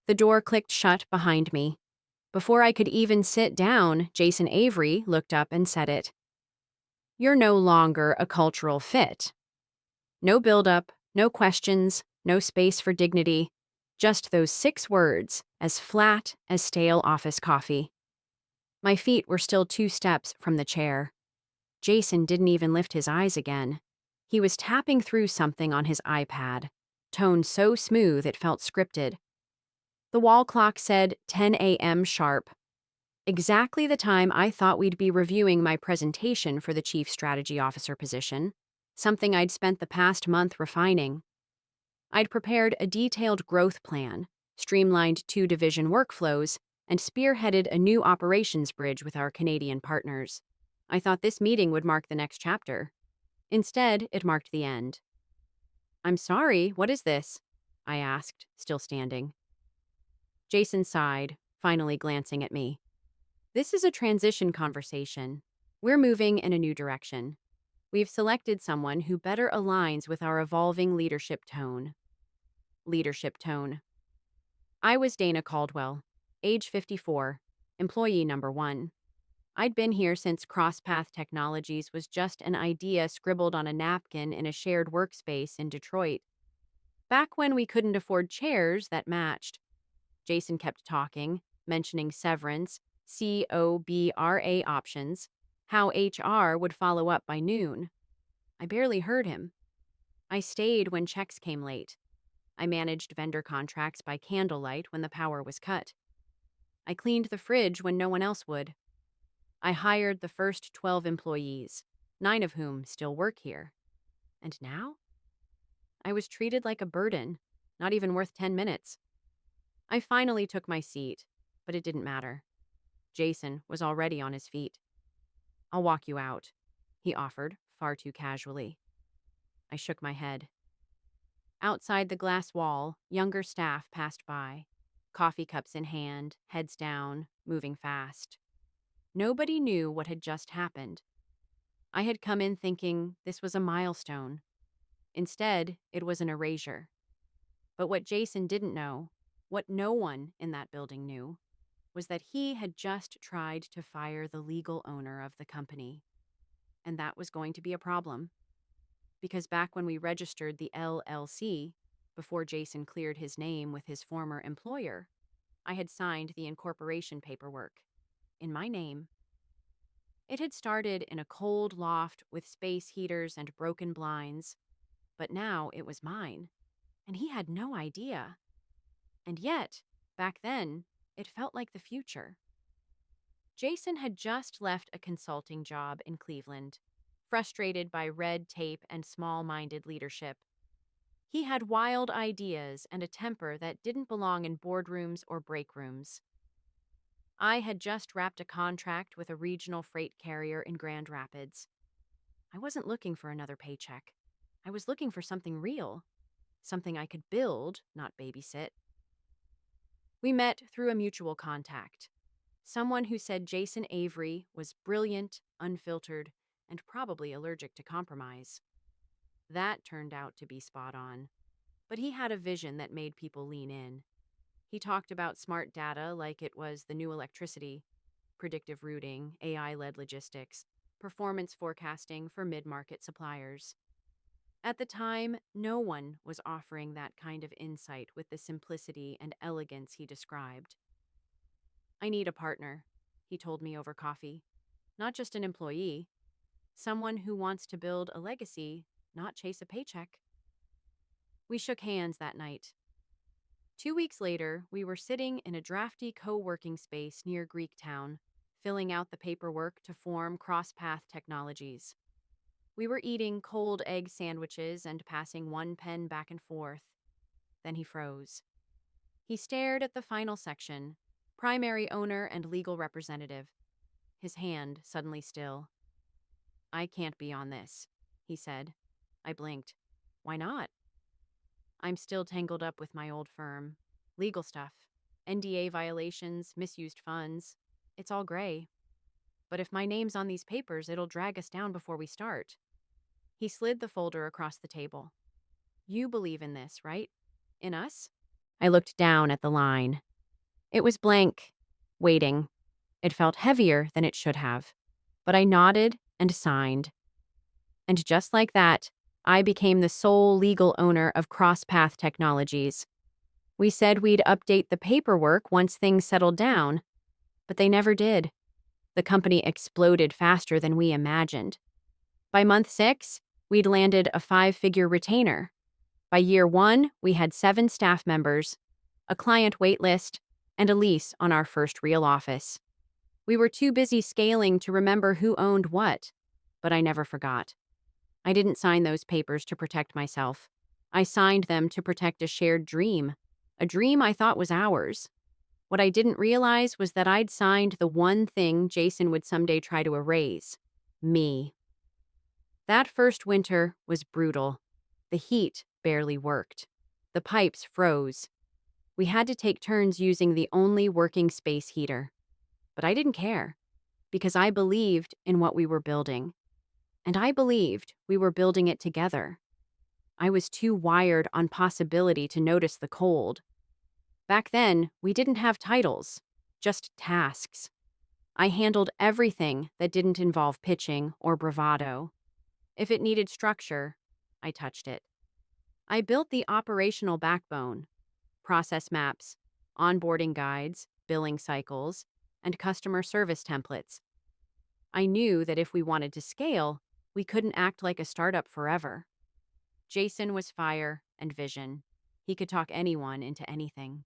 The door clicked shut behind me. Before I could even sit down, Jason Avery looked up and said it. "You're no longer a cultural fit." No buildup, no questions, no space for dignity. Just those 6 words, as flat as stale office coffee. My feet were still 2 steps from the chair. Jason didn't even lift his eyes again. He was tapping through something on his iPad, tone so smooth it felt scripted. The wall clock said 10 a.m. sharp, exactly the time I thought we'd be reviewing my presentation for the Chief Strategy Officer position, something I'd spent the past month refining. I'd prepared a detailed growth plan, streamlined 2 division workflows, and spearheaded a new operations bridge with our Canadian partners. I thought this meeting would mark the next chapter. Instead, it marked the end. "I'm sorry, what is this?" I asked, still standing. Jason sighed, finally glancing at me. "This is a transition conversation. We're moving in a new direction. We've selected someone who better aligns with our evolving leadership tone." Leadership tone. I was Dana Caldwell, age 54, employee number 1. I'd been here since CrossPath Technologies was just an idea scribbled on a napkin in a shared workspace in Detroit. Back when we couldn't afford chairs that matched. Jason kept talking, mentioning severance, COBRA options, how HR would follow up by noon. I barely heard him. I stayed when checks came late. I managed vendor contracts by candlelight when the power was cut. I cleaned the fridge when no one else would. I hired the first 12 employees, 9 of whom still work here. And now? I was treated like a burden, not even worth 10 minutes. I finally took my seat, but it didn't matter. Jason was already on his feet. "I'll walk you out," he offered, far too casually. I shook my head. Outside the glass wall, younger staff passed by, coffee cups in hand, heads down, moving fast. Nobody knew what had just happened. I had come in thinking this was a milestone. Instead, it was an erasure. But what Jason didn't know, what no one in that building knew, was that he had just tried to fire the legal owner of the company. And that was going to be a problem. Because back when we registered the LLC, before Jason cleared his name with his former employer, I had signed the incorporation paperwork. In my name. It had started in a cold loft with space heaters and broken blinds, but now it was mine, and he had no idea. And yet, back then, it felt like the future. Jason had just left a consulting job in Cleveland, frustrated by red tape and small-minded leadership. He had wild ideas and a temper that didn't belong in boardrooms or break rooms. I had just wrapped a contract with a regional freight carrier in Grand Rapids. I wasn't looking for another paycheck. I was looking for something real, something I could build, not babysit. We met through a mutual contact, someone who said Jason Avery was brilliant, unfiltered, and probably allergic to compromise. That turned out to be spot on, but he had a vision that made people lean in. He talked about smart data like it was the new electricity, predictive routing, AI-led logistics, performance forecasting for mid-market suppliers. At the time, no one was offering that kind of insight with the simplicity and elegance he described. "I need a partner," he told me over coffee. "Not just an employee. Someone who wants to build a legacy, not chase a paycheck." We shook hands that night. 2 weeks later, we were sitting in a drafty co-working space near Greektown, filling out the paperwork to form CrossPath Technologies. We were eating cold egg sandwiches and passing one pen back and forth. Then he froze. He stared at the final section, primary owner and legal representative, his hand suddenly still. "I can't be on this," he said. I blinked. "Why not?" "I'm still tangled up with my old firm. Legal stuff. NDA violations, misused funds. It's all gray. But if my name's on these papers, it'll drag us down before we start." He slid the folder across the table. "You believe in this, right? In us?" I looked down at the line. It was blank, waiting. It felt heavier than it should have. But I nodded and signed. And just like that, I became the sole legal owner of CrossPath Technologies. We said we'd update the paperwork once things settled down, but they never did. The company exploded faster than we imagined. By month 6, we'd landed a 5-figure retainer. By year 1, we had 7 staff members, a client waitlist, and a lease on our first real office. We were too busy scaling to remember who owned what, but I never forgot. I didn't sign those papers to protect myself. I signed them to protect a shared dream, a dream I thought was ours. What I didn't realize was that I'd signed the one thing Jason would someday try to erase: me. That first winter was brutal. The heat barely worked. The pipes froze. We had to take turns using the only working space heater. But I didn't care, because I believed in what we were building. And I believed we were building it together. I was too wired on possibility to notice the cold. Back then, we didn't have titles, just tasks. I handled everything that didn't involve pitching or bravado. If it needed structure, I touched it. I built the operational backbone: process maps, onboarding guides, billing cycles, and customer service templates. I knew that if we wanted to scale, we couldn't act like a startup forever. Jason was fire and vision. He could talk anyone into anything.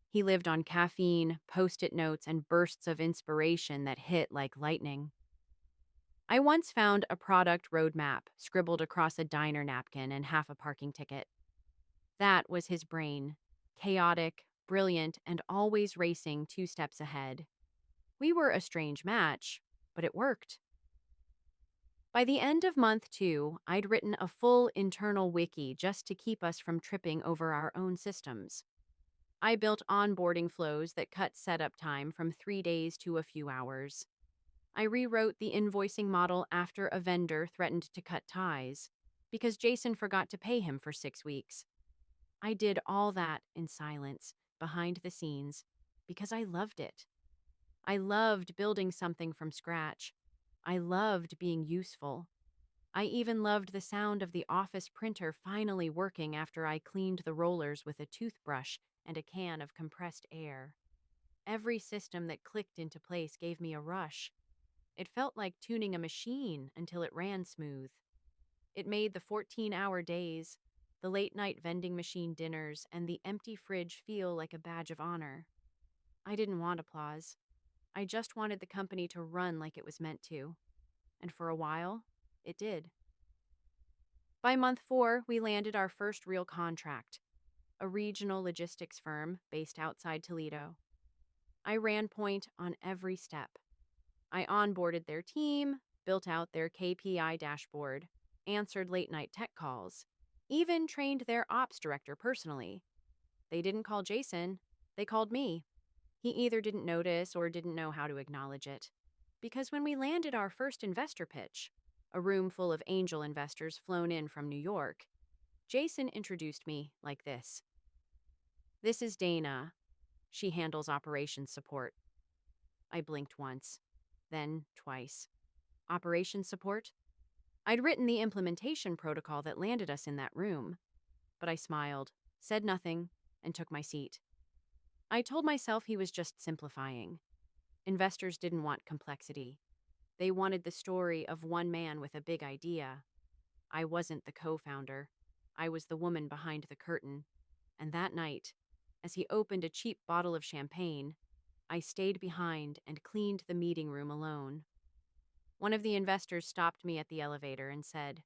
He lived on caffeine, post-it notes, and bursts of inspiration that hit like lightning. I once found a product roadmap scribbled across a diner napkin and half a parking ticket. That was his brain, chaotic, brilliant, and always racing 2 steps ahead. We were a strange match, but it worked. By the end of month 2, I'd written a full internal wiki just to keep us from tripping over our own systems. I built onboarding flows that cut setup time from 3 days to a few hours. I rewrote the invoicing model after a vendor threatened to cut ties, because Jason forgot to pay him for 6 weeks. I did all that in silence, behind the scenes, because I loved it. I loved building something from scratch. I loved being useful. I even loved the sound of the office printer finally working after I cleaned the rollers with a toothbrush and a can of compressed air. Every system that clicked into place gave me a rush. It felt like tuning a machine until it ran smooth. It made the 14-hour days, the late-night vending machine dinners, and the empty fridge feel like a badge of honor. I didn't want applause. I just wanted the company to run like it was meant to. And for a while, it did. By month 4, we landed our first real contract: a regional logistics firm based outside Toledo. I ran point on every step. I onboarded their team, built out their KPI dashboard, answered late-night tech calls, even trained their ops director personally. They didn't call Jason, they called me. He either didn't notice or didn't know how to acknowledge it. Because when we landed our first investor pitch, a room full of angel investors flown in from New York, Jason introduced me like this. "This is Dana. She handles operations support." I blinked once, then twice. Operations support? I'd written the implementation protocol that landed us in that room, but I smiled, said nothing, and took my seat. I told myself he was just simplifying. Investors didn't want complexity. They wanted the story of one man with a big idea. I wasn't the co-founder. I was the woman behind the curtain. And that night, as he opened a cheap bottle of champagne, I stayed behind and cleaned the meeting room alone. One of the investors stopped me at the elevator and said,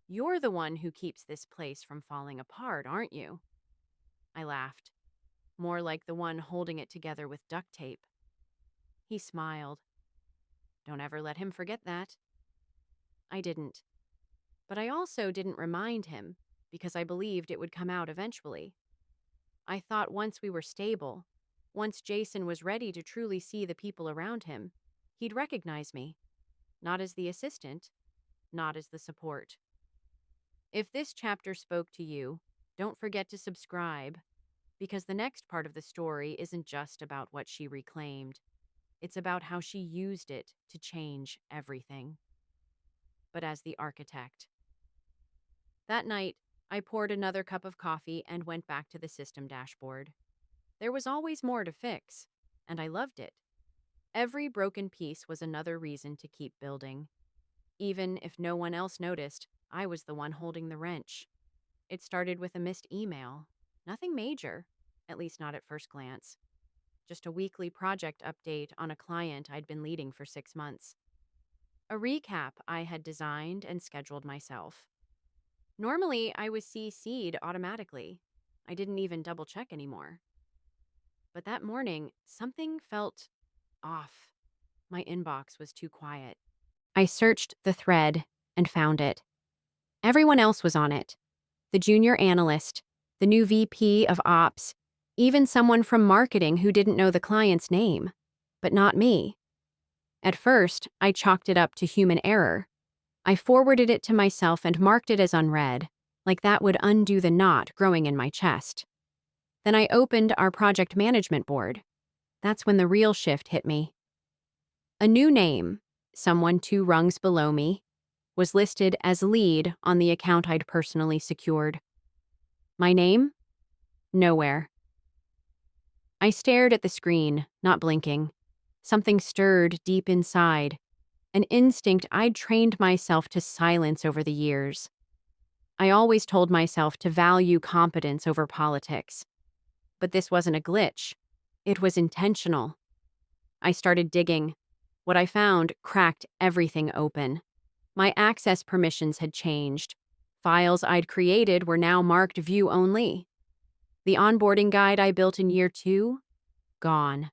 "You're the one who keeps this place from falling apart, aren't you?" I laughed, more like the one holding it together with duct tape. He smiled. "Don't ever let him forget that." I didn't. But I also didn't remind him, because I believed it would come out eventually. I thought once we were stable, once Jason was ready to truly see the people around him, he'd recognize me. Not as the assistant, not as the support. If this chapter spoke to you, don't forget to subscribe. Because the next part of the story isn't just about what she reclaimed, it's about how she used it to change everything. But as the architect. That night, I poured another cup of coffee and went back to the system dashboard. There was always more to fix, and I loved it. Every broken piece was another reason to keep building. Even if no one else noticed, I was the one holding the wrench. It started with a missed email. Nothing major, at least not at first glance. Just a weekly project update on a client I'd been leading for 6 months. A recap I had designed and scheduled myself. Normally, I was CC'd automatically. I didn't even double check anymore. But that morning, something felt off. My inbox was too quiet. I searched the thread and found it. Everyone else was on it. The junior analyst, the new VP of Ops, even someone from marketing who didn't know the client's name. But not me. At first, I chalked it up to human error. I forwarded it to myself and marked it as unread, like that would undo the knot growing in my chest. Then I opened our project management board. That's when the real shift hit me. A new name, someone 2 rungs below me, was listed as lead on the account I'd personally secured. My name? Nowhere. I stared at the screen, not blinking. Something stirred deep inside, an instinct I'd trained myself to silence over the years. I always told myself to value competence over politics. But this wasn't a glitch. It was intentional. I started digging. What I found cracked everything open. My access permissions had changed. Files I'd created were now marked view only. The onboarding guide I built in year 2? Gone.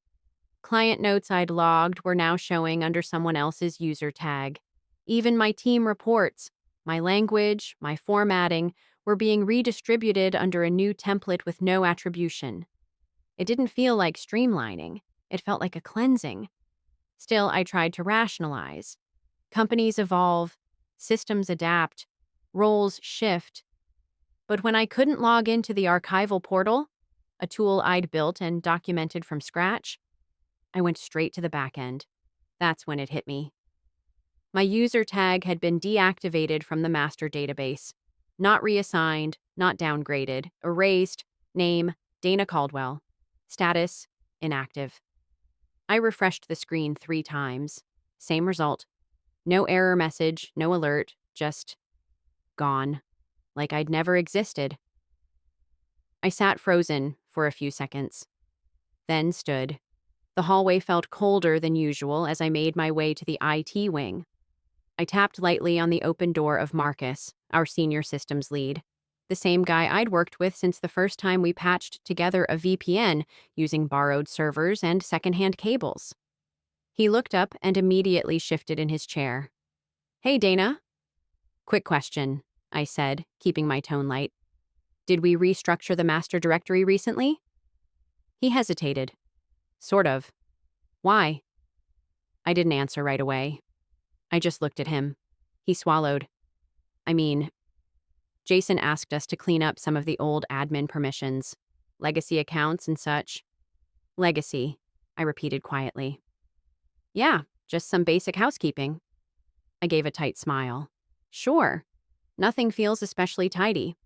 Client notes I'd logged were now showing under someone else's user tag. Even my team reports, my language, my formatting, were being redistributed under a new template with no attribution. It didn't feel like streamlining. It felt like a cleansing. Still, I tried to rationalize. Companies evolve, systems adapt, roles shift. But when I couldn't log into the archival portal, a tool I'd built and documented from scratch, I went straight to the back end. That's when it hit me. My user tag had been deactivated from the master database. Not reassigned, not downgraded, erased, name, Dana Caldwell. Status, inactive. I refreshed the screen 3 times. Same result. No error message, no alert, just gone. Like I'd never existed. I sat frozen for a few seconds. Then stood. The hallway felt colder than usual as I made my way to the IT wing. I tapped lightly on the open door of Marcus, our senior systems lead, the same guy I'd worked with since the first time we patched together a VPN using borrowed servers and secondhand cables. He looked up and immediately shifted in his chair. "Hey, Dana." "Quick question," I said, keeping my tone light. "Did we restructure the master directory recently?" He hesitated. "Sort of. Why?" I didn't answer right away. I just looked at him. He swallowed. "I mean, Jason asked us to clean up some of the old admin permissions, legacy accounts and such." "Legacy," I repeated quietly. "Yeah, just some basic housekeeping." I gave a tight smile. "Sure. Nothing feels especially tidy."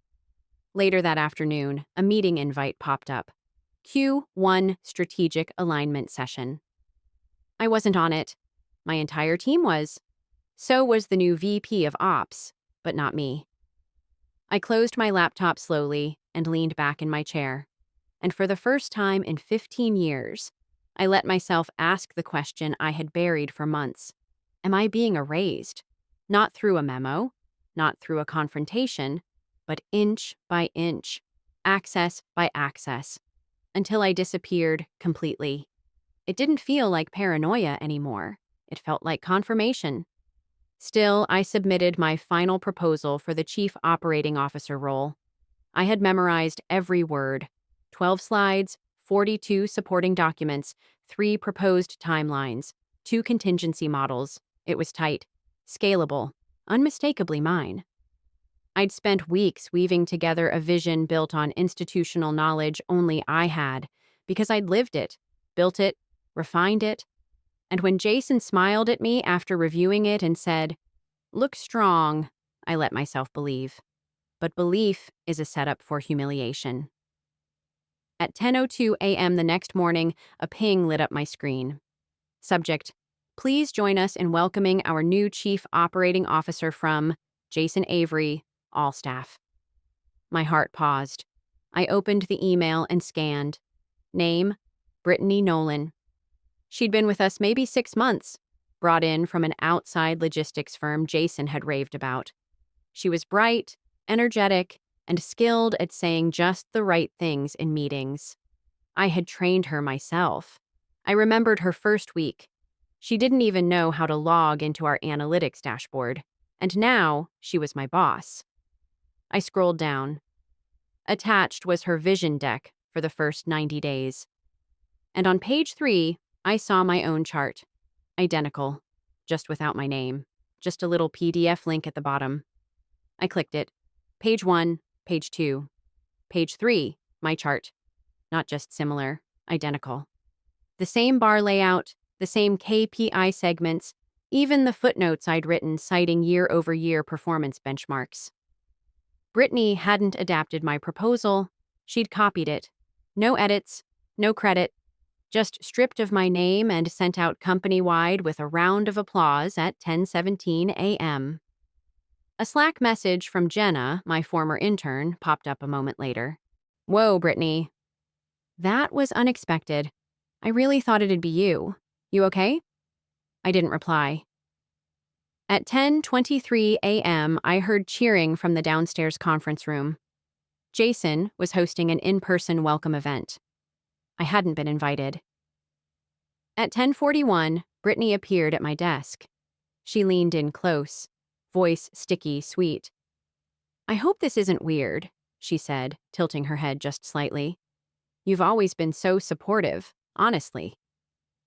Later that afternoon, a meeting invite popped up. Q1 Strategic Alignment Session. I wasn't on it. My entire team was. So was the new VP of Ops, but not me. I closed my laptop slowly and leaned back in my chair. And for the first time in 15 years, I let myself ask the question I had buried for months. Am I being erased? Not through a memo, not through a confrontation, but inch by inch, access by access, until I disappeared completely. It didn't feel like paranoia anymore. It felt like confirmation. Still, I submitted my final proposal for the Chief Operating Officer role. I had memorized every word. 12 slides, 42 supporting documents, 3 proposed timelines, 2 contingency models. It was tight, scalable, unmistakably mine. I'd spent weeks weaving together a vision built on institutional knowledge only I had, because I'd lived it, built it, refined it. And when Jason smiled at me after reviewing it and said, "Look strong," I let myself believe. But belief is a setup for humiliation. At 10:02 a.m. the next morning, a ping lit up my screen. Subject: Please join us in welcoming our new Chief Operating Officer from Jason Avery, all staff. My heart paused. I opened the email and scanned. Name: Brittany Nolan. She'd been with us maybe 6 months, brought in from an outside logistics firm Jason had raved about. She was bright, energetic, and skilled at saying just the right things in meetings. I had trained her myself. I remembered her first week. She didn't even know how to log into our analytics dashboard, and now she was my boss. I scrolled down. Attached was her vision deck for the first 90 days. And on page 3, I saw my own chart. Identical, just without my name. Just a little PDF link at the bottom. I clicked it. Page 1, page 2. Page 3, my chart. Not just similar, identical. The same bar layout, the same KPI segments, even the footnotes I'd written citing year-over-year performance benchmarks. Brittany hadn't adapted my proposal. She'd copied it. No edits, no credit, just stripped of my name and sent out company-wide with a round of applause at 10:17 a.m. A Slack message from Jenna, my former intern, popped up a moment later. "Whoa, Brittany. That was unexpected. I really thought it'd be you. You okay?" I didn't reply. At 10:23 a.m., I heard cheering from the downstairs conference room. Jason was hosting an in-person welcome event. I hadn't been invited. At 10:41, Brittany appeared at my desk. She leaned in close, voice sticky, sweet. "I hope this isn't weird," she said, tilting her head just slightly. "You've always been so supportive, honestly.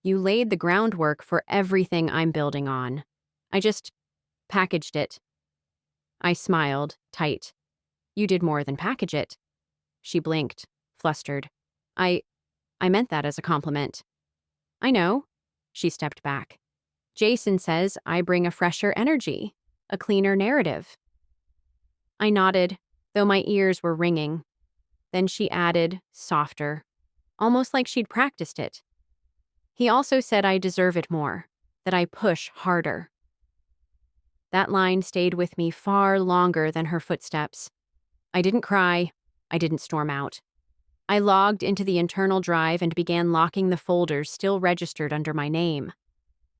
You laid the groundwork for everything I'm building on. I just packaged it." I smiled, tight. "You did more than package it." She blinked, flustered. I meant that as a compliment." "I know." She stepped back. "Jason says I bring a fresher energy, a cleaner narrative." I nodded, though my ears were ringing. Then she added, softer, almost like she'd practiced it. "He also said I deserve it more, that I push harder." That line stayed with me far longer than her footsteps. I didn't cry. I didn't storm out. I logged into the internal drive and began locking the folders still registered under my name.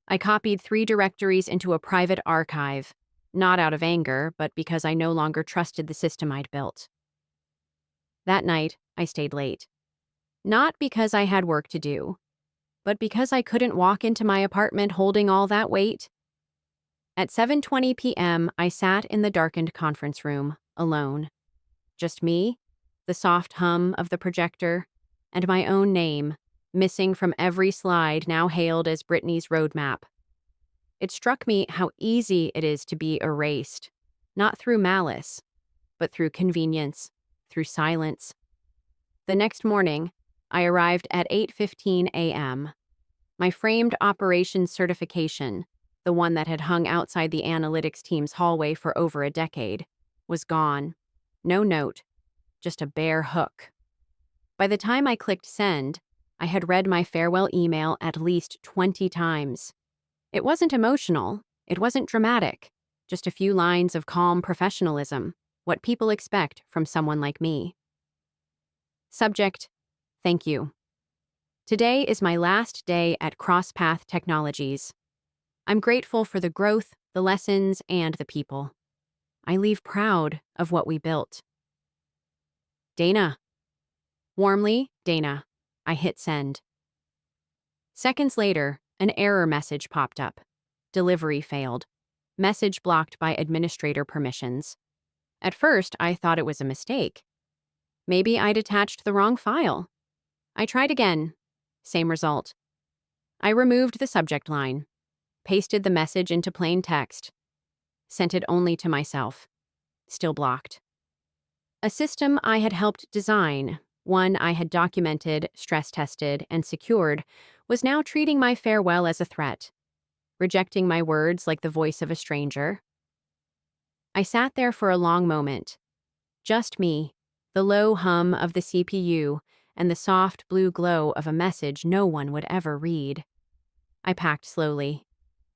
I copied 3 directories into a private archive, not out of anger, but because I no longer trusted the system I'd built. That night, I stayed late. Not because I had work to do, but because I couldn't walk into my apartment holding all that weight. At 7:20 p.m., I sat in the darkened conference room, alone. Just me, the soft hum of the projector, and my own name, missing from every slide now hailed as Brittany's roadmap. It struck me how easy it is to be erased, not through malice, but through convenience, through silence. The next morning, I arrived at 8:15 a.m. My framed operations certification, the one that had hung outside the analytics team's hallway for over a decade, was gone. No note, just a bare hook. By the time I clicked send, I had read my farewell email at least 20 times. It wasn't emotional, it wasn't dramatic, just a few lines of calm professionalism, what people expect from someone like me. Subject: Thank you. Today is my last day at CrossPath Technologies. I'm grateful for the growth, the lessons, and the people. I leave proud of what we built. Dana. Warmly, Dana. I hit send. Seconds later, an error message popped up. Delivery failed. Message blocked by administrator permissions. At first, I thought it was a mistake. Maybe I'd attached the wrong file. I tried again. Same result. I removed the subject line, pasted the message into plain text, sent it only to myself. still blocked. A system I had helped design, one I had documented, stress-tested, and secured, was now treating my farewell as a threat, rejecting my words like the voice of a stranger. I sat there for a long moment. Just me, the low hum of the CPU, and the soft blue glow of a message no one would ever read. I packed slowly.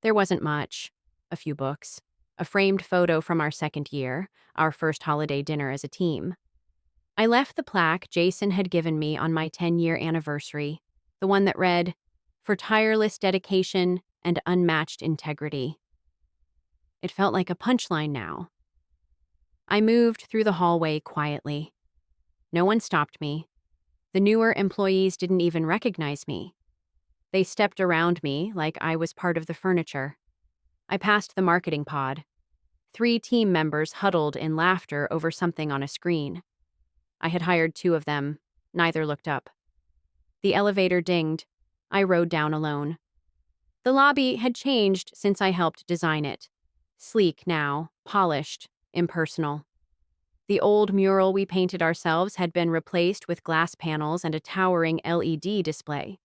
There wasn't much. A few books. A framed photo from our second year, our first holiday dinner as a team. I left the plaque Jason had given me on my 10-year anniversary, the one that read, "For tireless dedication and unmatched integrity." It felt like a punchline now. I moved through the hallway quietly. No one stopped me. The newer employees didn't even recognize me. They stepped around me like I was part of the furniture. I passed the marketing pod. 3 team members huddled in laughter over something on a screen. I had hired 2 of them. Neither looked up. The elevator dinged. I rode down alone. The lobby had changed since I helped design it. Sleek now, polished, impersonal. The old mural we painted ourselves had been replaced with glass panels and a towering LED display.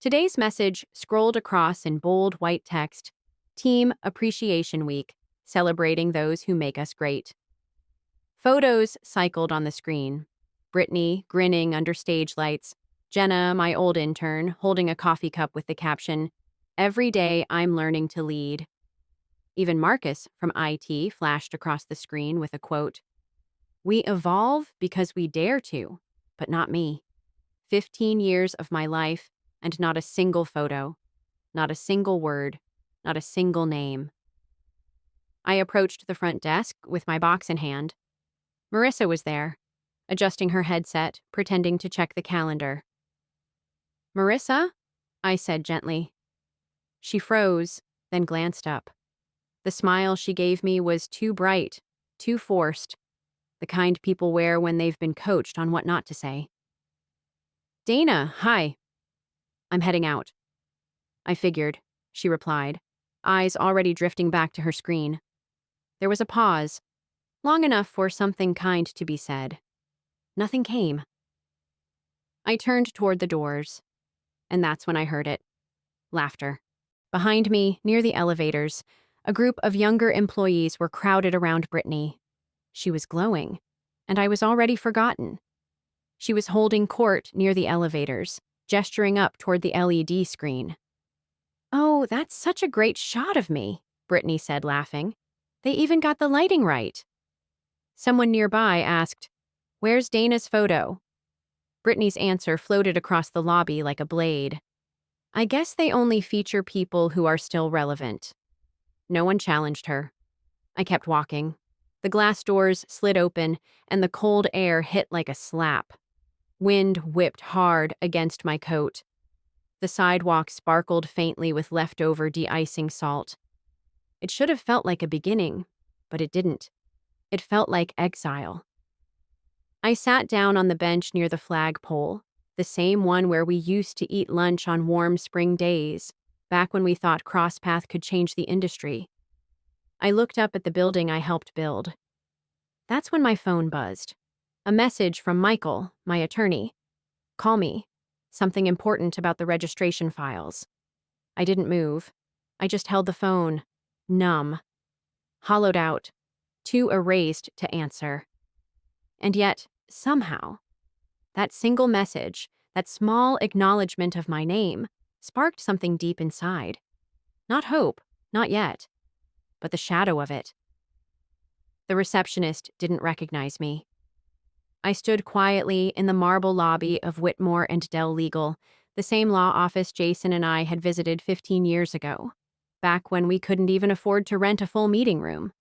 Today's message scrolled across in bold white text, Team Appreciation Week, celebrating those who make us great. Photos cycled on the screen. Brittany, grinning under stage lights. Jenna, my old intern, holding a coffee cup with the caption, "Every day I'm learning to lead." Even Marcus from IT flashed across the screen with a quote, "We evolve because we dare to, but not me. 15 years of my life, and not a single photo, not a single word, not a single name." I approached the front desk with my box in hand. Marissa was there, adjusting her headset, pretending to check the calendar. "Marissa?" I said gently. She froze, then glanced up. The smile she gave me was too bright, too forced, the kind people wear when they've been coached on what not to say. "Dana, hi. I'm heading out." "I figured," she replied, eyes already drifting back to her screen. There was a pause, long enough for something kind to be said. Nothing came. I turned toward the doors, and that's when I heard it. Laughter. Behind me, near the elevators, a group of younger employees were crowded around Brittany. She was glowing, and I was already forgotten. She was holding court near the elevators, gesturing up toward the LED screen. "Oh, that's such a great shot of me," Brittany said, laughing. "They even got the lighting right." Someone nearby asked, "Where's Dana's photo?" Brittany's answer floated across the lobby like a blade. "I guess they only feature people who are still relevant." No one challenged her. I kept walking. The glass doors slid open, and the cold air hit like a slap. Wind whipped hard against my coat. The sidewalk sparkled faintly with leftover de-icing salt. It should have felt like a beginning, but it didn't. It felt like exile. I sat down on the bench near the flagpole, the same one where we used to eat lunch on warm spring days, back when we thought CrossPath could change the industry. I looked up at the building I helped build. That's when my phone buzzed. A message from Michael, my attorney. "Call me. Something important about the registration files." I didn't move. I just held the phone, numb, hollowed out, too erased to answer. And yet, somehow, that single message, that small acknowledgement of my name, sparked something deep inside. Not hope, not yet, but the shadow of it. The receptionist didn't recognize me. I stood quietly in the marble lobby of Whitmore and Dell Legal, the same law office Jason and I had visited 15 years ago, back when we couldn't even afford to rent a full meeting room.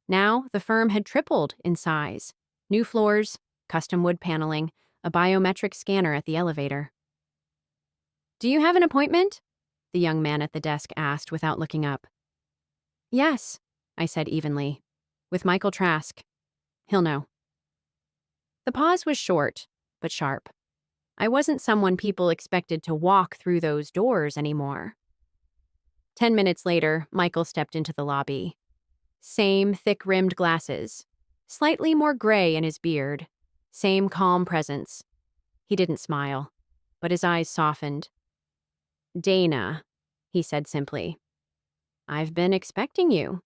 Now, the firm had tripled in size. New floors, custom wood paneling, a biometric scanner at the elevator. "Do you have an appointment?" the young man at the desk asked without looking up. "Yes," I said evenly. "With Michael Trask. He'll know." The pause was short, but sharp. I wasn't someone people expected to walk through those doors anymore. 10 minutes later, Michael stepped into the lobby. Same thick-rimmed glasses, slightly more gray in his beard. Same calm presence. He didn't smile, but his eyes softened. Dana, he said simply. I've been expecting you.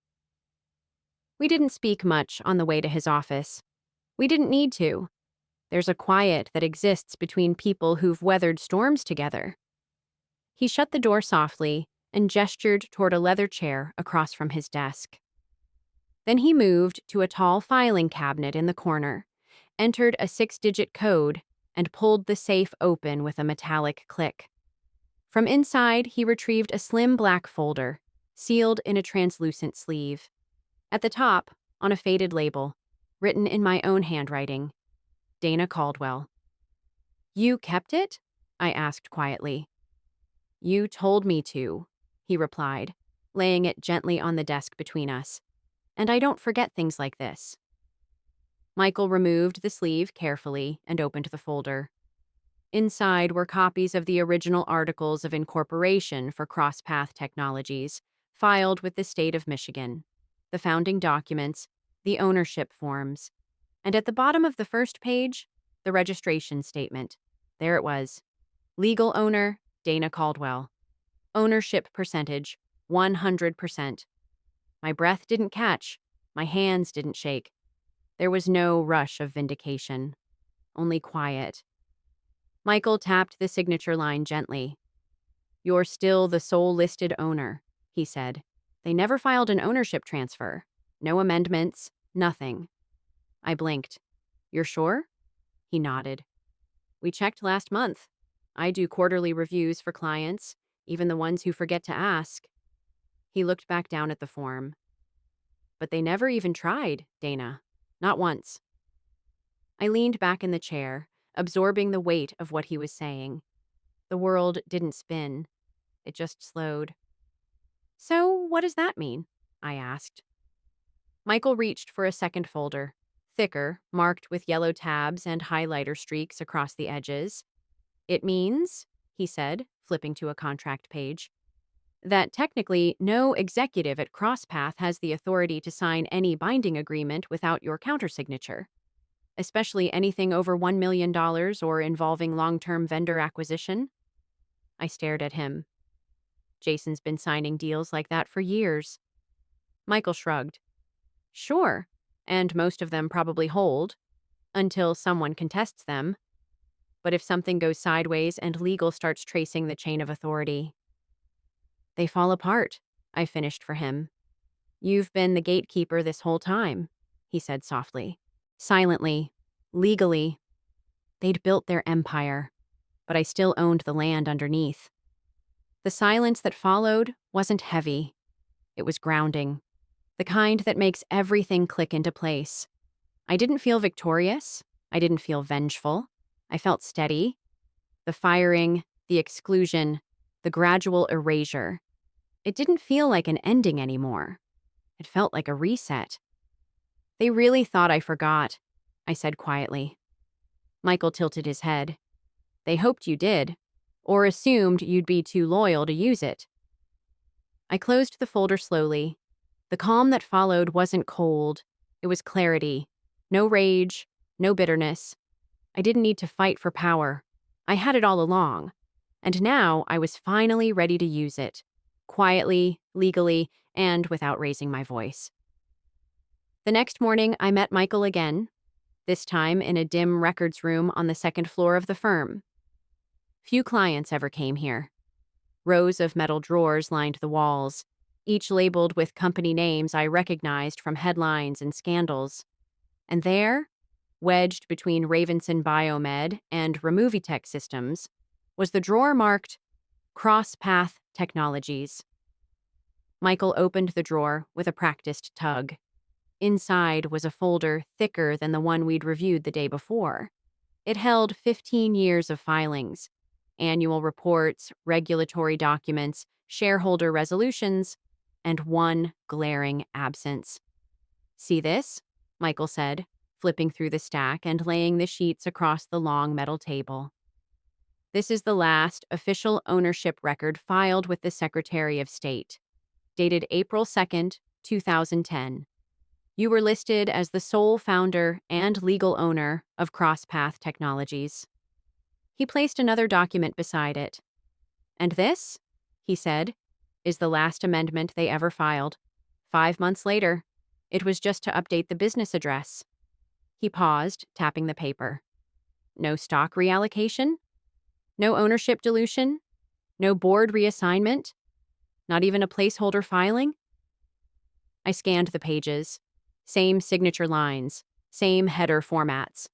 We didn't speak much on the way to his office. We didn't need to. There's a quiet that exists between people who've weathered storms together. He shut the door softly and gestured toward a leather chair across from his desk. Then he moved to a tall filing cabinet in the corner, entered a 6-digit code, and pulled the safe open with a metallic click. From inside, he retrieved a slim black folder, sealed in a translucent sleeve. At the top, on a faded label, written in my own handwriting, Dana Caldwell. You kept it? I asked quietly. You told me to, he replied, laying it gently on the desk between us. And I don't forget things like this. Michael removed the sleeve carefully and opened the folder. Inside were copies of the original articles of incorporation for CrossPath Technologies, filed with the state of Michigan, the founding documents, the ownership forms, and at the bottom of the first page, the registration statement. There it was. Legal owner, Dana Caldwell. Ownership percentage, 100%. My breath didn't catch. My hands didn't shake. There was no rush of vindication, only quiet. Michael tapped the signature line gently. You're still the sole listed owner, he said. They never filed an ownership transfer. No amendments, nothing. I blinked. You're sure? He nodded. We checked last month. I do quarterly reviews for clients, even the ones who forget to ask. He looked back down at the form. But they never even tried, Dana. Not once. I leaned back in the chair, absorbing the weight of what he was saying. The world didn't spin. It just slowed. So, what does that mean? I asked. Michael reached for a second folder, thicker, marked with yellow tabs and highlighter streaks across the edges. It means, he said, flipping to a contract page, that technically no executive at CrossPath has the authority to sign any binding agreement without your countersignature, especially anything over $1 million or involving long-term vendor acquisition. I stared at him. Jason's been signing deals like that for years. Michael shrugged. Sure, and most of them probably hold, until someone contests them. But if something goes sideways and legal starts tracing the chain of authority, they fall apart, I finished for him. You've been the gatekeeper this whole time, he said softly. Silently, legally. They'd built their empire, but I still owned the land underneath. The silence that followed wasn't heavy. It was grounding, the kind that makes everything click into place. I didn't feel victorious. I didn't feel vengeful. I felt steady. The firing, the exclusion, the gradual erasure. It didn't feel like an ending anymore. It felt like a reset. They really thought I forgot, I said quietly. Michael tilted his head. They hoped you did, or assumed you'd be too loyal to use it. I closed the folder slowly. The calm that followed wasn't cold. It was clarity. No rage, no bitterness. I didn't need to fight for power. I had it all along. And now I was finally ready to use it. Quietly, legally, and without raising my voice. The next morning, I met Michael again, this time in a dim records room on the second floor of the firm. Few clients ever came here. Rows of metal drawers lined the walls, each labeled with company names I recognized from headlines and scandals. And there, wedged between Ravenson Biomed and Removitech Systems, was the drawer marked CrossPath Technologies. Michael opened the drawer with a practiced tug. Inside was a folder thicker than the one we'd reviewed the day before. It held 15 years of filings, annual reports, regulatory documents, shareholder resolutions, and one glaring absence. See this? Michael said, flipping through the stack and laying the sheets across the long metal table. This is the last official ownership record filed with the Secretary of State, dated April 2nd, 2010. You were listed as the sole founder and legal owner of CrossPath Technologies. He placed another document beside it. And this, he said, is the last amendment they ever filed. 5 months later, it was just to update the business address. He paused, tapping the paper. No stock reallocation? No ownership dilution? No board reassignment? Not even a placeholder filing? I scanned the pages. Same signature lines, same header formats.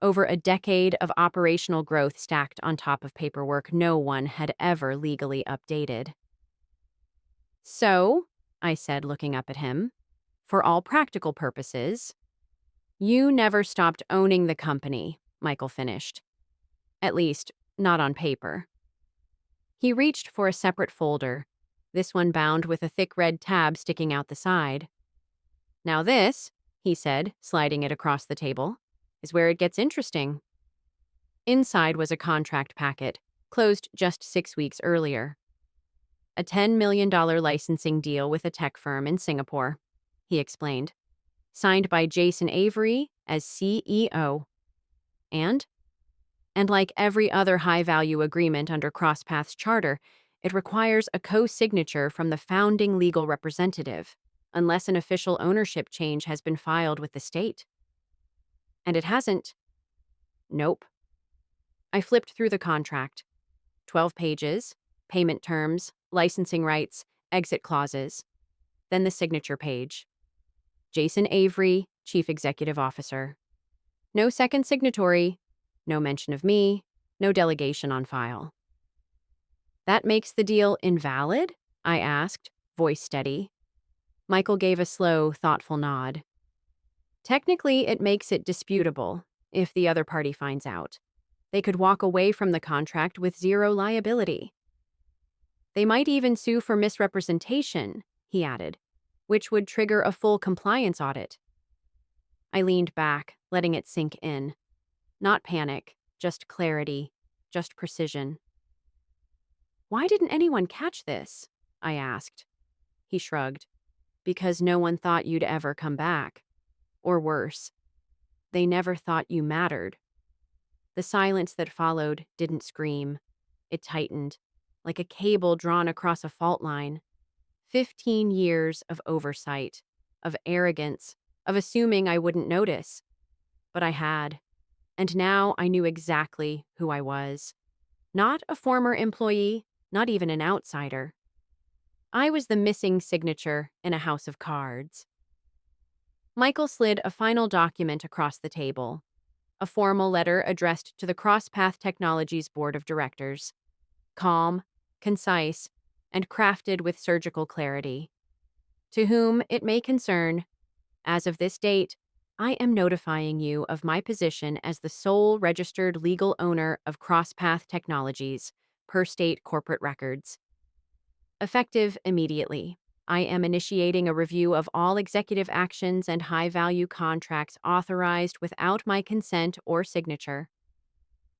Over a decade of operational growth stacked on top of paperwork no one had ever legally updated. So, I said, looking up at him, for all practical purposes, you never stopped owning the company, Michael finished. At least, not on paper. He reached for a separate folder, this one bound with a thick red tab sticking out the side. Now this, he said, sliding it across the table, is where it gets interesting. Inside was a contract packet, closed just 6 weeks earlier. A $10 million licensing deal with a tech firm in Singapore, he explained. Signed by Jason Avery as CEO. And like every other high-value agreement under CrossPath's charter, it requires a co-signature from the founding legal representative, unless an official ownership change has been filed with the state. And it hasn't. Nope. I flipped through the contract. 12 pages, payment terms, licensing rights, exit clauses. Then the signature page. Jason Avery, Chief Executive Officer. No second signatory, no mention of me, no delegation on file. That makes the deal invalid? I asked, voice steady. Michael gave a slow, thoughtful nod. Technically, it makes it disputable, if the other party finds out. They could walk away from the contract with zero liability. They might even sue for misrepresentation, he added, which would trigger a full compliance audit. I leaned back, letting it sink in. Not panic, just clarity, just precision. Why didn't anyone catch this? I asked. He shrugged. Because no one thought you'd ever come back. Or worse, they never thought you mattered. The silence that followed didn't scream. It tightened, like a cable drawn across a fault line. 15 years of oversight, of arrogance, of assuming I wouldn't notice. But I had. And now I knew exactly who I was. Not a former employee, not even an outsider. I was the missing signature in a house of cards. Michael slid a final document across the table, a formal letter addressed to the CrossPath Technologies Board of Directors. Calm, concise, and crafted with surgical clarity. To whom it may concern, as of this date, I am notifying you of my position as the sole registered legal owner of CrossPath Technologies, per state corporate records. Effective immediately, I am initiating a review of all executive actions and high-value contracts authorized without my consent or signature.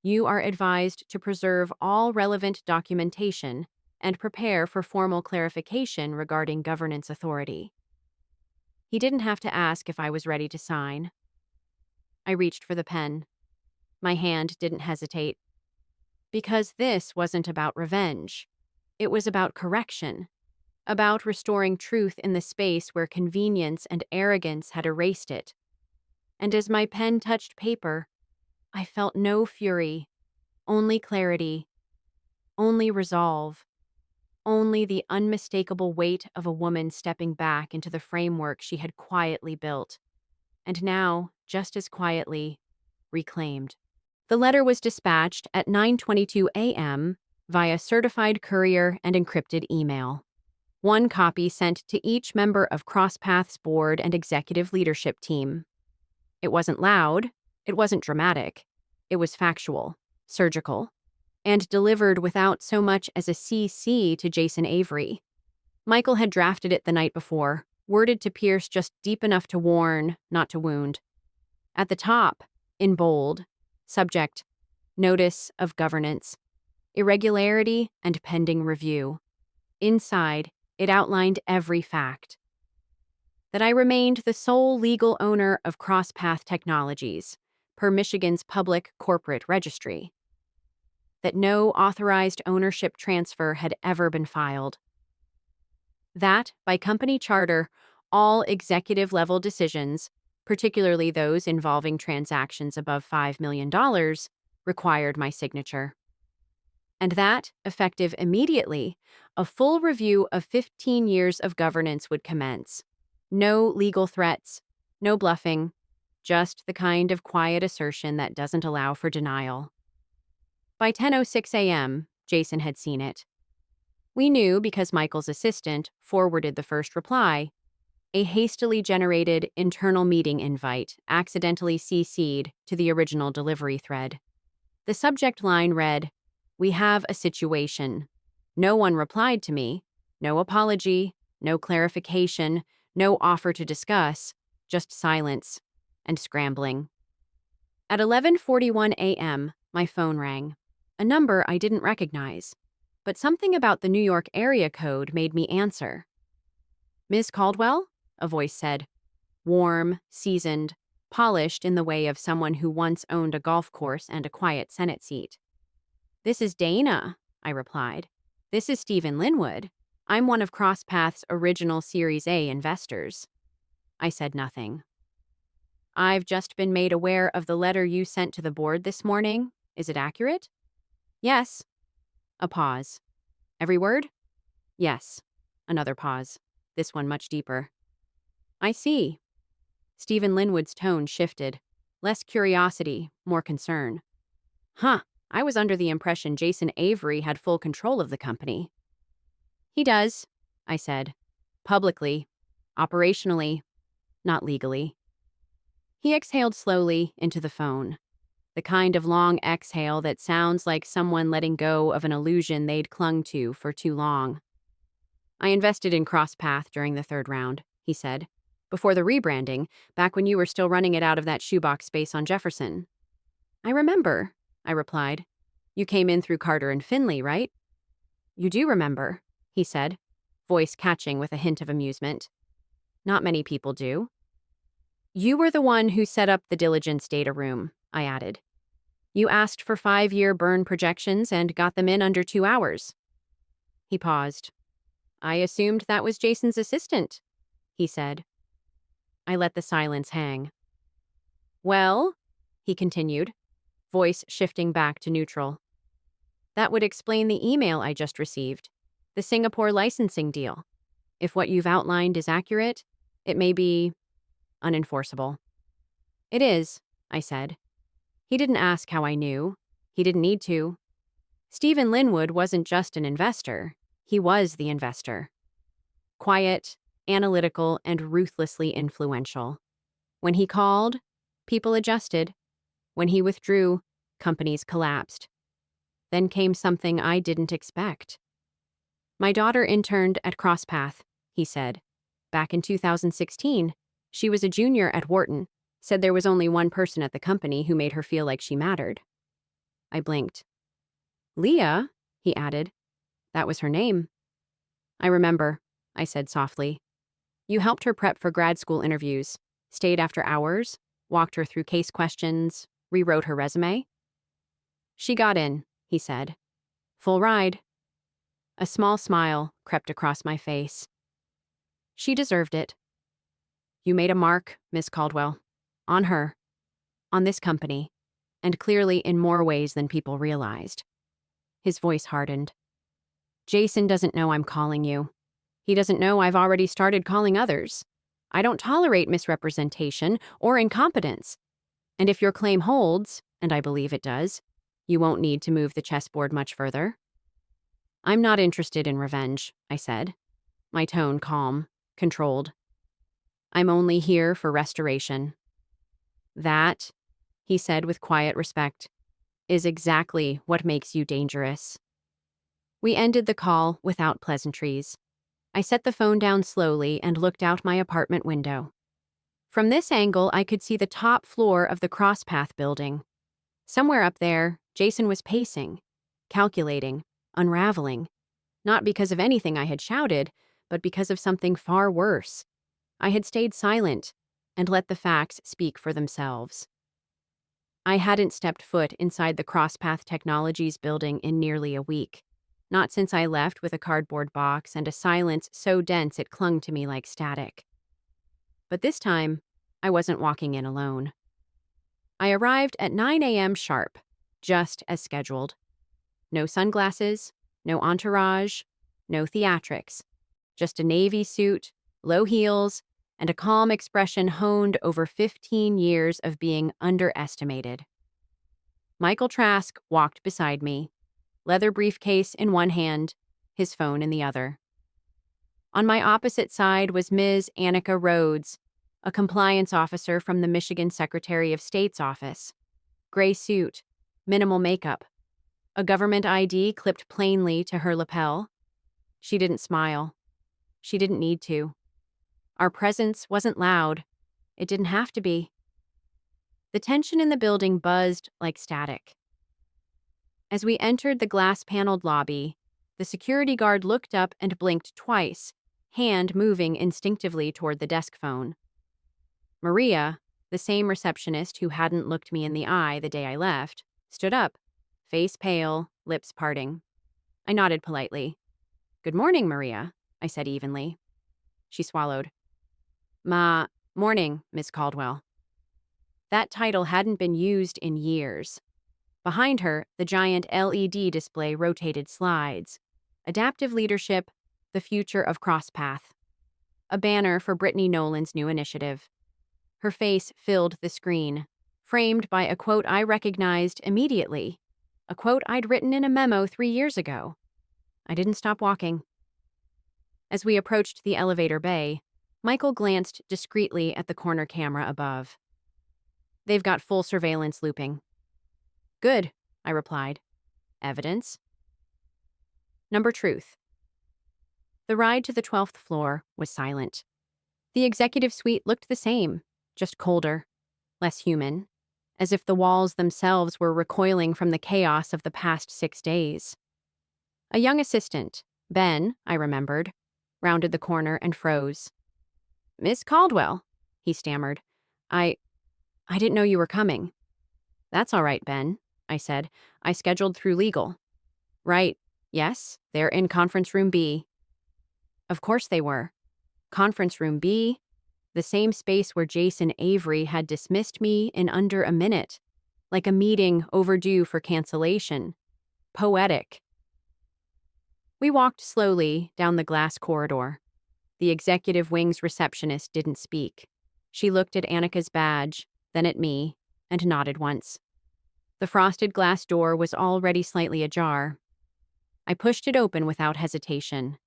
You are advised to preserve all relevant documentation and prepare for formal clarification regarding governance authority. He didn't have to ask if I was ready to sign. I reached for the pen. My hand didn't hesitate. Because this wasn't about revenge. It was about correction. About restoring truth in the space where convenience and arrogance had erased it. And as my pen touched paper, I felt no fury, only clarity, only resolve, only the unmistakable weight of a woman stepping back into the framework she had quietly built, and now, just as quietly, reclaimed. The letter was dispatched at 9:22 a.m. via certified courier and encrypted email. One copy sent to each member of CrossPath's board and executive leadership team. It wasn't loud, it wasn't dramatic, it was factual, surgical, and delivered without so much as a CC to Jason Avery. Michael had drafted it the night before, worded to Pierce just deep enough to warn, not to wound. At the top, in bold, subject, notice of governance, irregularity and pending review. Inside, it outlined every fact. that I remained the sole legal owner of CrossPath Technologies, per Michigan's Public Corporate Registry, that no authorized ownership transfer had ever been filed, that, by company charter, all executive-level decisions, particularly those involving transactions above $5 million, required my signature, and that, effective immediately, a full review of 15 years of governance would commence. No legal threats, no bluffing, just the kind of quiet assertion that doesn't allow for denial. By 10:06 a.m., Jason had seen it. We knew because Michael's assistant forwarded the first reply, a hastily generated internal meeting invite accidentally CC'd to the original delivery thread. The subject line read, "We have a situation." No one replied to me. No apology, no clarification, no offer to discuss, just silence and scrambling. At 11:41 a.m., my phone rang. A number I didn't recognize, but something about the New York area code made me answer. "Ms. Caldwell?" a voice said. Warm, seasoned, polished in the way of someone who once owned a golf course and a quiet Senate seat. "This is Dana," I replied. "This is Stephen Linwood. I'm one of CrossPath's original Series A investors." I said nothing. "I've just been made aware of the letter you sent to the board this morning. Is it accurate?" "Yes." A pause. "Every word?" "Yes." Another pause. This one much deeper. "I see." Stephen Linwood's tone shifted. Less curiosity, more concern. "Huh. I was under the impression Jason Avery had full control of the company." "He does," I said. "Publicly. Operationally. Not legally." He exhaled slowly into the phone. The kind of long exhale that sounds like someone letting go of an illusion they'd clung to for too long. "I invested in CrossPath during the third round," he said. "Before the rebranding, back when you were still running it out of that shoebox space on Jefferson." "I remember," I replied. "You came in through Carter and Finley, right?" "You do remember," he said, voice catching with a hint of amusement. "Not many people do." "You were the one who set up the diligence data room," I added. "You asked for 5-year burn projections and got them in under 2 hours." He paused. "I assumed that was Jason's assistant," he said. I let the silence hang. "Well," he continued, voice shifting back to neutral, "that would explain the email I just received, the Singapore licensing deal. If what you've outlined is accurate, it may be unenforceable." "It is," I said. He didn't ask how I knew. He didn't need to. Stephen Linwood wasn't just an investor. He was the investor. Quiet, analytical, and ruthlessly influential. When he called, people adjusted. When he withdrew, companies collapsed. Then came something I didn't expect. "My daughter interned at CrossPath," he said. "Back in 2016, she was a junior at Wharton, said there was only one person at the company who made her feel like she mattered." I blinked. "Leah," he added. "That was her name." "I remember," I said softly. "You helped her prep for grad school interviews, stayed after hours, walked her through case questions, rewrote her resume?" "She got in," he said. "Full ride." A small smile crept across my face. "She deserved it." "You made a mark, Miss Caldwell. On her. On this company. And clearly in more ways than people realized." His voice hardened. "Jason doesn't know I'm calling you. He doesn't know I've already started calling others. I don't tolerate misrepresentation or incompetence. And if your claim holds, and I believe it does, you won't need to move the chessboard much further." "I'm not interested in revenge," I said, my tone calm, controlled. "I'm only here for restoration." "That," he said with quiet respect, "is exactly what makes you dangerous." We ended the call without pleasantries. I set the phone down slowly and looked out my apartment window. From this angle, I could see the top floor of the CrossPath building. Somewhere up there, Jason was pacing, calculating, unraveling, not because of anything I had shouted, but because of something far worse. I had stayed silent and let the facts speak for themselves. I hadn't stepped foot inside the CrossPath Technologies building in nearly a week, not since I left with a cardboard box and a silence so dense it clung to me like static. But this time, I wasn't walking in alone. I arrived at 9 a.m. sharp, just as scheduled. No sunglasses, no entourage, no theatrics, just a navy suit, low heels, and a calm expression honed over 15 years of being underestimated. Michael Trask walked beside me, leather briefcase in one hand, his phone in the other. On my opposite side was Ms. Annika Rhodes, a compliance officer from the Michigan Secretary of State's office. Gray suit, minimal makeup, a government ID clipped plainly to her lapel. She didn't smile. She didn't need to. Our presence wasn't loud. It didn't have to be. The tension in the building buzzed like static. As we entered the glass-paneled lobby, the security guard looked up and blinked twice, hand moving instinctively toward the desk phone. Maria, the same receptionist who hadn't looked me in the eye the day I left, stood up, face pale, lips parting. I nodded politely. "Good morning, Maria," I said evenly. She swallowed. Morning, Miss Caldwell." That title hadn't been used in years. Behind her, the giant LED display rotated slides. Adaptive Leadership, the Future of CrossPath. A banner for Brittany Nolan's new initiative. Her face filled the screen, framed by a quote I recognized immediately, a quote I'd written in a memo 3 years ago. I didn't stop walking. As we approached the elevator bay, Michael glanced discreetly at the corner camera above. "They've got full surveillance looping." "Good," I replied. "Evidence?" Number truth. The ride to the 12th floor was silent. The executive suite looked the same, just colder, less human, as if the walls themselves were recoiling from the chaos of the past 6 days. A young assistant, Ben, I remembered, rounded the corner and froze. "Miss Caldwell," he stammered. I didn't know you were coming." "That's all right, Ben," I said. "I scheduled through legal." "Right. Yes, they're in conference room B." Of course they were. Conference room B, the same space where Jason Avery had dismissed me in under a minute, like a meeting overdue for cancellation. Poetic. We walked slowly down the glass corridor. The executive wing's receptionist didn't speak. She looked at Annika's badge, then at me, and nodded once. The frosted glass door was already slightly ajar. I pushed it open without hesitation.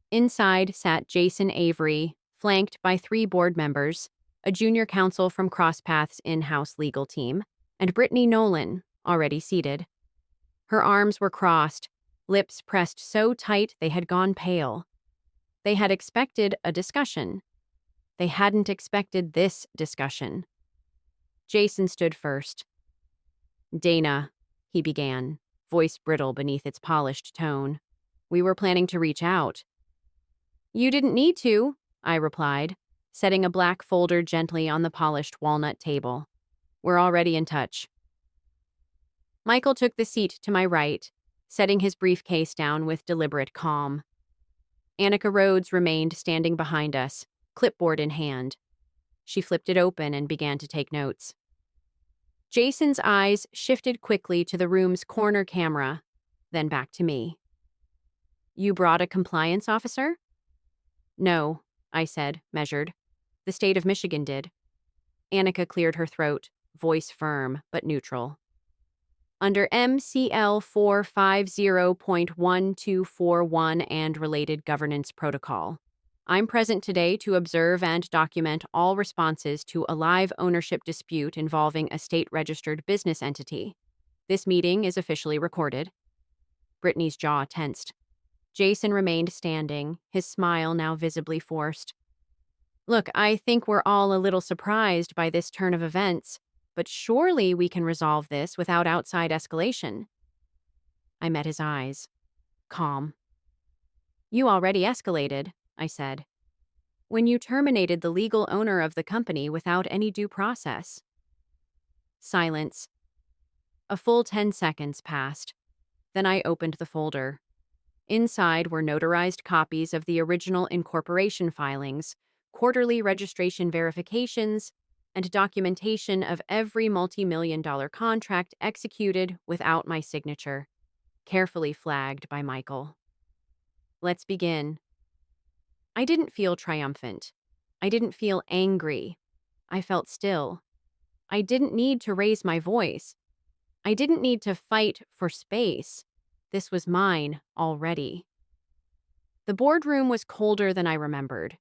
Inside sat Jason Avery, flanked by 3 board members, a junior counsel from CrossPath's in-house legal team, and Brittany Nolan, already seated. Her arms were crossed, lips pressed so tight they had gone pale. They had expected a discussion. They hadn't expected this discussion. Jason stood first. "Dana," he began, voice brittle beneath its polished tone. "We were planning to reach out." "You didn't need to," I replied, setting a black folder gently on the polished walnut table. "We're already in touch." Michael took the seat to my right, setting his briefcase down with deliberate calm. Annika Rhodes remained standing behind us, clipboard in hand. She flipped it open and began to take notes. Jason's eyes shifted quickly to the room's corner camera, then back to me. "You brought a compliance officer?" "No," I said, measured. "The state of Michigan did." Annika cleared her throat, voice firm but neutral. "Under MCL 450.1241 and related governance protocol, I'm present today to observe and document all responses to a live ownership dispute involving a state-registered business entity. This meeting is officially recorded." Brittany's jaw tensed. Jason remained standing, his smile now visibly forced. "Look, I think we're all a little surprised by this turn of events, but surely we can resolve this without outside escalation." I met his eyes. Calm. You already escalated, I said. When you terminated the legal owner of the company without any due process. Silence. A full 10 seconds passed. Then I opened the folder. Inside were notarized copies of the original incorporation filings, quarterly registration verifications, and documentation of every multi-million-dollar contract executed without my signature, carefully flagged by Michael. Let's begin. I didn't feel triumphant. I didn't feel angry. I felt still. I didn't need to raise my voice. I didn't need to fight for space. This was mine already. The boardroom was colder than I remembered,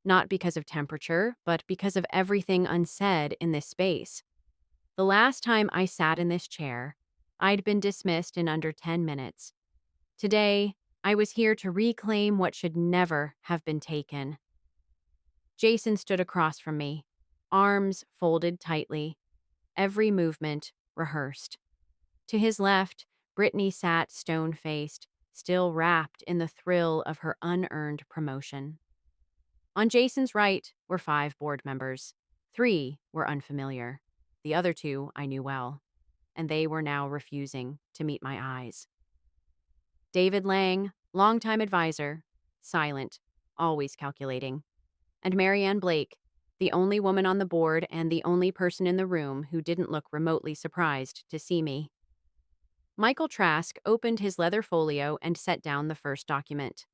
not because of temperature, but because of everything unsaid in this space. The last time I sat in this chair, I'd been dismissed in under 10 minutes. Today, I was here to reclaim what should never have been taken. Jason stood across from me, arms folded tightly, every movement rehearsed. To his left, Brittany sat stone-faced, still wrapped in the thrill of her unearned promotion. On Jason's right were 5 board members. 3 were unfamiliar. The other 2 I knew well, and they were now refusing to meet my eyes. David Lang, longtime advisor, silent, always calculating. And Marianne Blake, the only woman on the board and the only person in the room who didn't look remotely surprised to see me. Michael Trask opened his leather folio and set down the first document.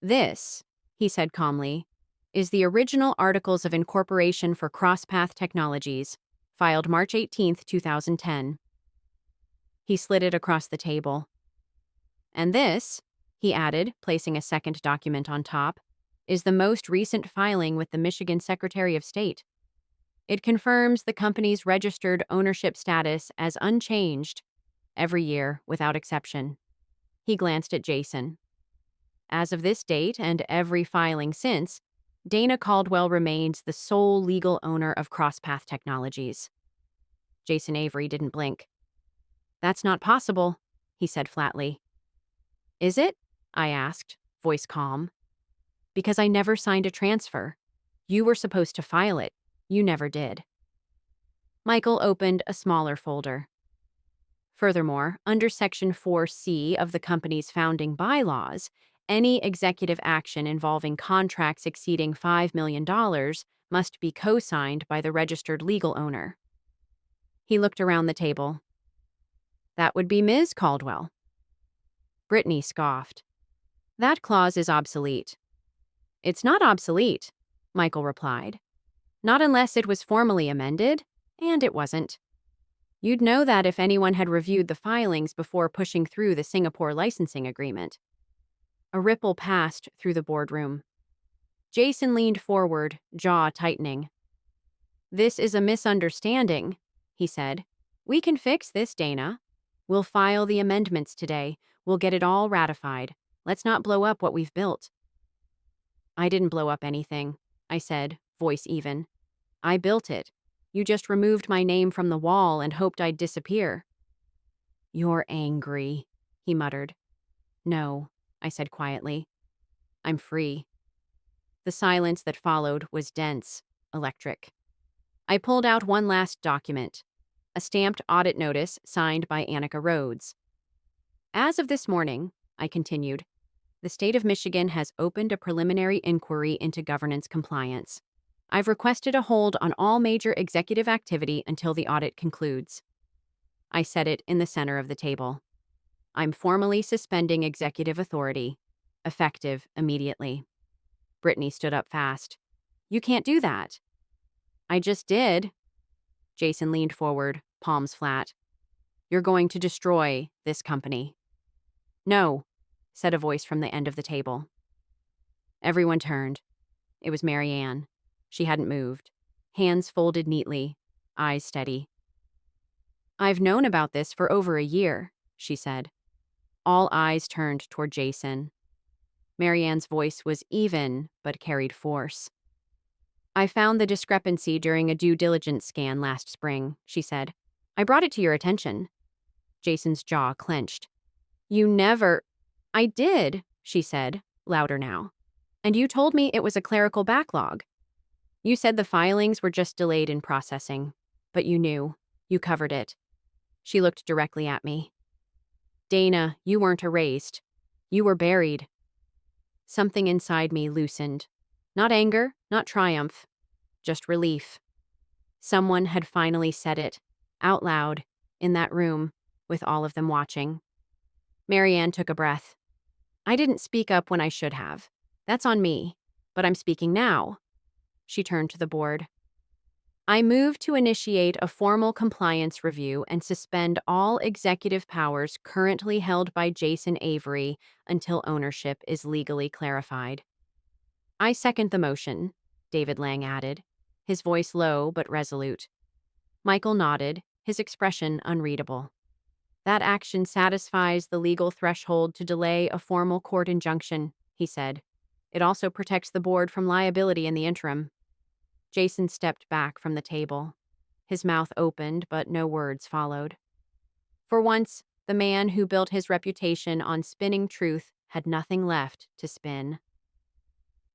This, he said calmly, is the original Articles of Incorporation for CrossPath Technologies, filed March 18, 2010. He slid it across the table. And this, he added, placing a second document on top, is the most recent filing with the Michigan Secretary of State. It confirms the company's registered ownership status as unchanged every year without exception. He glanced at Jason. As of this date and every filing since, Dana Caldwell remains the sole legal owner of CrossPath Technologies. Jason Avery didn't blink. That's not possible, he said flatly. Is it? I asked, voice calm. Because I never signed a transfer. You were supposed to file it. You never did. Michael opened a smaller folder. Furthermore, under Section 4C of the company's founding bylaws, any executive action involving contracts exceeding $5 million must be co-signed by the registered legal owner. He looked around the table. That would be Ms. Caldwell. Brittany scoffed. That clause is obsolete. It's not obsolete, Michael replied. Not unless it was formally amended, and it wasn't. You'd know that if anyone had reviewed the filings before pushing through the Singapore licensing agreement. A ripple passed through the boardroom. Jason leaned forward, jaw tightening. This is a misunderstanding, he said. We can fix this, Dana. We'll file the amendments today. We'll get it all ratified. Let's not blow up what we've built. I didn't blow up anything, I said, voice even. I built it. You just removed my name from the wall and hoped I'd disappear. You're angry, he muttered. No, I said quietly. I'm free. The silence that followed was dense, electric. I pulled out one last document, a stamped audit notice signed by Annika Rhodes. As of this morning, I continued, the state of Michigan has opened a preliminary inquiry into governance compliance. I've requested a hold on all major executive activity until the audit concludes. I set it in the center of the table. I'm formally suspending executive authority, effective immediately. Brittany stood up fast. You can't do that. I just did. Jason leaned forward, palms flat. You're going to destroy this company. No, said a voice from the end of the table. Everyone turned. It was Marianne. She hadn't moved. Hands folded neatly, eyes steady. I've known about this for over a year, she said. All eyes turned toward Jason. Marianne's voice was even, but carried force. I found the discrepancy during a due diligence scan last spring, she said. I brought it to your attention. Jason's jaw clenched. You never... I did, she said, louder now. And you told me it was a clerical backlog. You said the filings were just delayed in processing. But you knew. You covered it. She looked directly at me. Dana, you weren't erased. You were buried. Something inside me loosened. Not anger, not triumph, just relief. Someone had finally said it, out loud, in that room, with all of them watching. Marianne took a breath. I didn't speak up when I should have. That's on me. But I'm speaking now. She turned to the board. I move to initiate a formal compliance review and suspend all executive powers currently held by Jason Avery until ownership is legally clarified. I second the motion, David Lang added, his voice low but resolute. Michael nodded, his expression unreadable. That action satisfies the legal threshold to delay a formal court injunction, he said. It also protects the board from liability in the interim. Jason stepped back from the table. His mouth opened, but no words followed. For once, the man who built his reputation on spinning truth had nothing left to spin.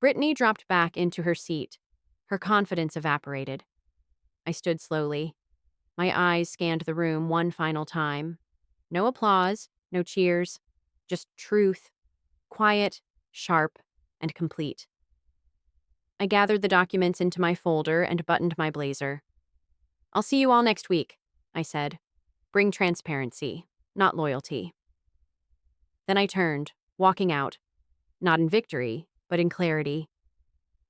Brittany dropped back into her seat. Her confidence evaporated. I stood slowly. My eyes scanned the room one final time. No applause, no cheers, just truth, quiet, sharp, and complete. I gathered the documents into my folder and buttoned my blazer. I'll see you all next week, I said. Bring transparency, not loyalty. Then I turned, walking out, not in victory, but in clarity.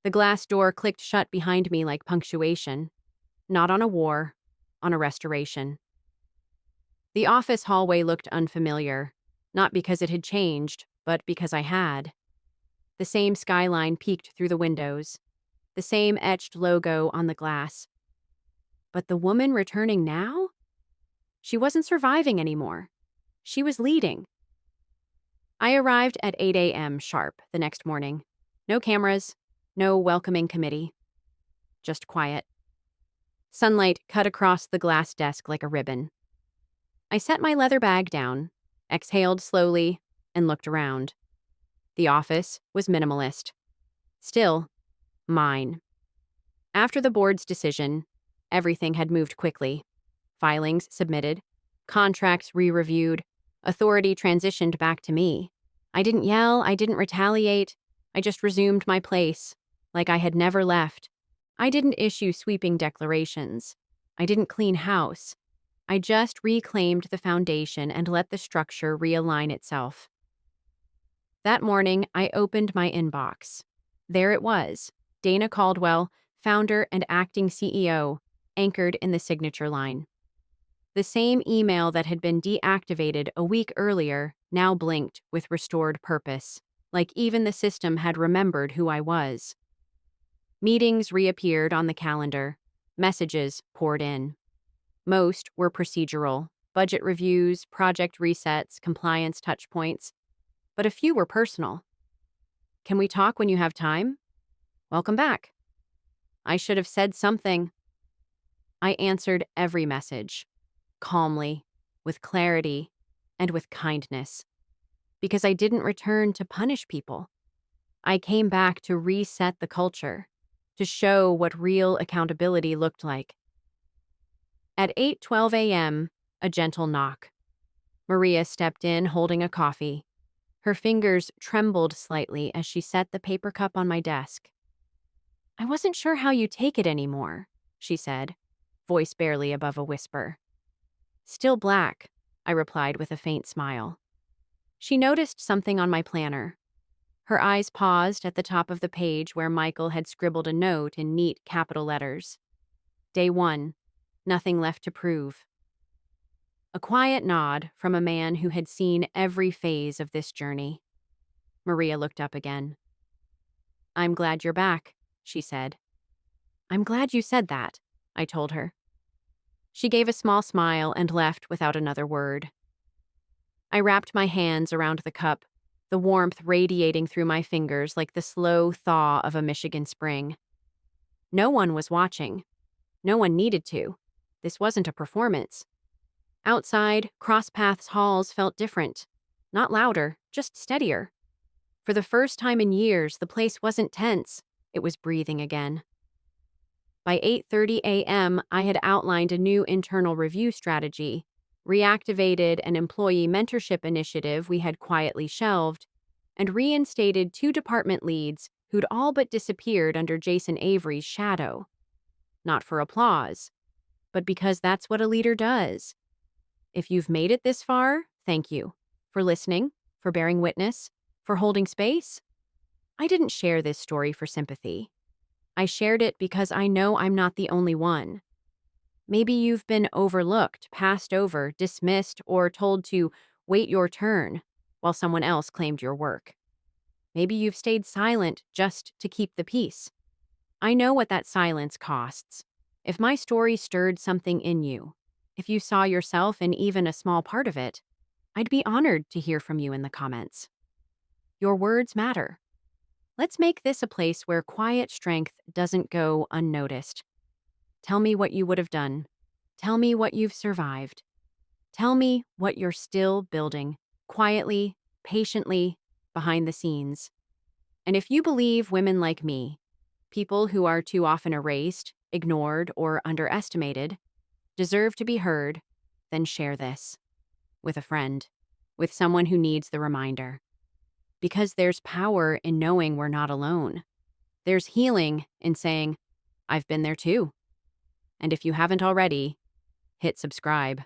The glass door clicked shut behind me like punctuation, not on a war, on a restoration. The office hallway looked unfamiliar, not because it had changed, but because I had. The same skyline peeked through the windows, the same etched logo on the glass. But the woman returning now? She wasn't surviving anymore. She was leading. I arrived at 8 a.m. sharp the next morning. No cameras, no welcoming committee. Just quiet. Sunlight cut across the glass desk like a ribbon. I set my leather bag down, exhaled slowly, and looked around. The office was minimalist. Still, mine. After the board's decision, everything had moved quickly. Filings submitted, contracts re-reviewed, authority transitioned back to me. I didn't yell, I didn't retaliate, I just resumed my place, like I had never left. I didn't issue sweeping declarations. I didn't clean house. I just reclaimed the foundation and let the structure realign itself. That morning, I opened my inbox. There it was, Dana Caldwell, founder and acting CEO, anchored in the signature line. The same email that had been deactivated a week earlier now blinked with restored purpose, like even the system had remembered who I was. Meetings reappeared on the calendar. Messages poured in. Most were procedural, budget reviews, project resets, compliance touchpoints, but a few were personal. Can we talk when you have time? Welcome back. I should have said something. I answered every message, calmly, with clarity, and with kindness, because I didn't return to punish people. I came back to reset the culture, to show what real accountability looked like. At 8:12 a.m., a gentle knock. Maria stepped in holding a coffee. Her fingers trembled slightly as she set the paper cup on my desk. I wasn't sure how you take it anymore, she said, voice barely above a whisper. Still black, I replied with a faint smile. She noticed something on my planner. Her eyes paused at the top of the page where Michael had scribbled a note in neat capital letters. Day 1. Nothing left to prove. A quiet nod from a man who had seen every phase of this journey. Maria looked up again. I'm glad you're back, she said. I'm glad you said that, I told her. She gave a small smile and left without another word. I wrapped my hands around the cup, the warmth radiating through my fingers like the slow thaw of a Michigan spring. No one was watching. No one needed to. This wasn't a performance. Outside, Cross Paths halls felt different. Not louder, just steadier. For the first time in years, the place wasn't tense. It was breathing again. By 8:30 a.m., I had outlined a new internal review strategy, reactivated an employee mentorship initiative we had quietly shelved, and reinstated 2 department leads who'd all but disappeared under Jason Avery's shadow. Not for applause, but because that's what a leader does. If you've made it this far, thank you for listening, for bearing witness, for holding space. I didn't share this story for sympathy. I shared it because I know I'm not the only one. Maybe you've been overlooked, passed over, dismissed, or told to wait your turn while someone else claimed your work. Maybe you've stayed silent just to keep the peace. I know what that silence costs. If my story stirred something in you, if you saw yourself in even a small part of it, I'd be honored to hear from you in the comments. Your words matter. Let's make this a place where quiet strength doesn't go unnoticed. Tell me what you would have done. Tell me what you've survived. Tell me what you're still building, quietly, patiently, behind the scenes. And if you believe women like me, people who are too often erased, ignored, or underestimated, deserve to be heard, then share this with a friend, with someone who needs the reminder. Because there's power in knowing we're not alone. There's healing in saying, I've been there too. And if you haven't already, hit subscribe.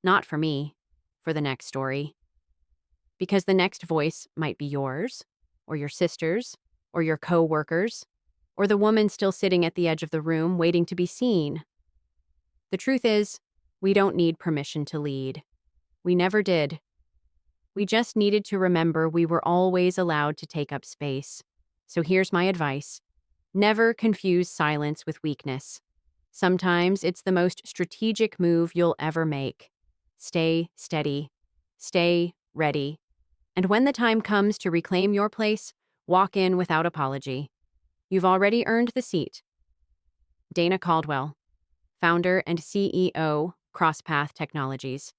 Not for me, for the next story. Because the next voice might be yours, or your sister's, or your co-workers, or the woman still sitting at the edge of the room waiting to be seen. The truth is, we don't need permission to lead. We never did. We just needed to remember we were always allowed to take up space. So here's my advice. Never confuse silence with weakness. Sometimes it's the most strategic move you'll ever make. Stay steady. Stay ready. And when the time comes to reclaim your place, walk in without apology. You've already earned the seat. Dana Caldwell, founder and CEO, CrossPath Technologies.